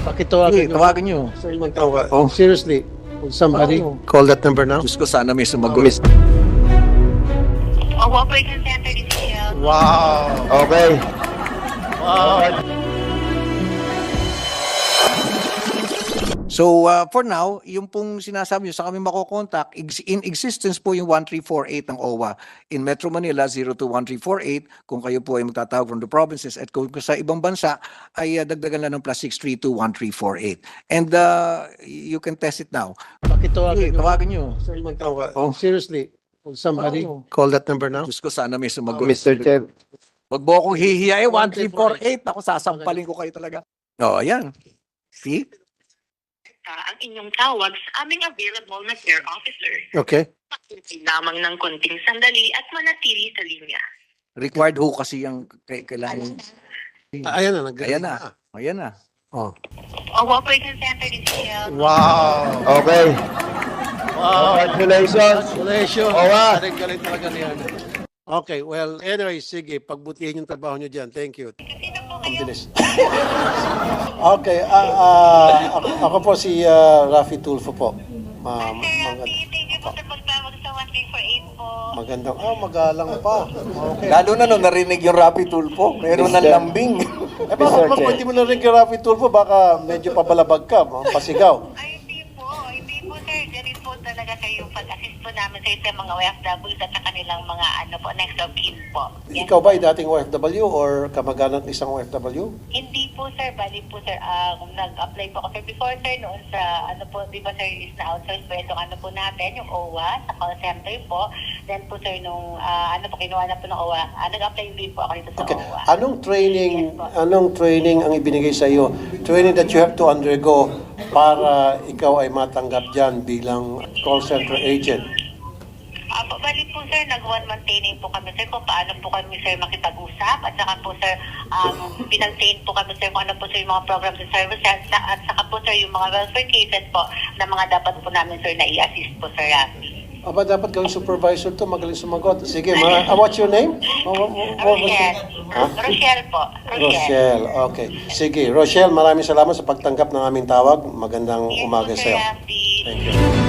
Pakitawagan nyo. Tawagan nyo. Sir, magtawag. Oh. Seriously, will somebody call that number now? Diyos ko, sana may sumagot. Operations Center din siya. Wow. Okay. Wow. So, for now, yung pong sinasabi nyo, sa kami makokontak, in existence po yung 1348 ng OWA. In Metro Manila, 021348, kung kayo po ay magtatawag from the provinces, at kung sa ibang bansa, ay dagdagan lang ng +6321348. And you can test it now. Pakitawagan nyo. Tawagan nyo. Sir, magtawag. Oh. Seriously, will somebody call that number now? Diyos ko, sana may sumagot. Mr. Chair, Wag mo akong hihiyain, 1348. Ako, sasampalin ko kayo talaga. Oh, ayan. See? Ang inyong tawag sa aming available na care officer. Okay. Maghintay lamang ng konting sandali at manatili sa linya. Required ho kasi yung kailangan. Ayan na. Ayan na. Ayan na. Oh. Operations Center din siya. Wow. okay. Wow. Congratulations. Congratulations. Owa. Galing talaga niyan. Okay, well, anyway, sige, pagbutihin yung trabaho nyo dyan. Thank you. Sino po Ang kayo? bilis. Okay, ako po si Rafi Tulfo po. Sir Rafi, thank you po sa pagtawag sa 1348 po. Magandang, magalang pa. Okay. Lalo na nung narinig yung Rapid Tulfo, meron ng Mr. lambing. Eh baka naman kung hindi mo narinig yung Rafi Tulfo, baka medyo pabalabag ka, pasigaw. Ay, hindi po sir. Ganun po talaga kayo pag-assist po namin sa mga OFWs at sa kanilang mga next of kin po. Yan. Ikaw ba ay dating OFW or kamag-anak ng isang OFW? Hindi po sir, bali po sir, nag-apply po ako sir before sir noon sa di ba sir is na outsource po itong natin, yung OWA sa call center po. Then po sir nung kinuha na po ng OWA, nag-apply din po ako dito sa Okay. OWA. Anong training ang ibinigay sa iyo? Training that you have to undergo para ikaw ay matanggap diyan bilang call center agent. Bali po sir, nag-one-month training po kami sir kung paano po kami sir makipag-usap at saka po sir, pinag-train po kami sir kung ano po sir yung mga programs and services at saka po sir yung mga welfare cases po na mga dapat po namin sir na i-assist po sir Rafi. Aba, dapat gawing supervisor to, magaling sumagot. Sige, what's your name? Rochelle. Rochelle po. Rochelle, okay. Sige, Rochelle, maraming salamat sa pagtanggap ng aming tawag. Magandang Yes po umaga sir sa'yo. Rafi. Thank you.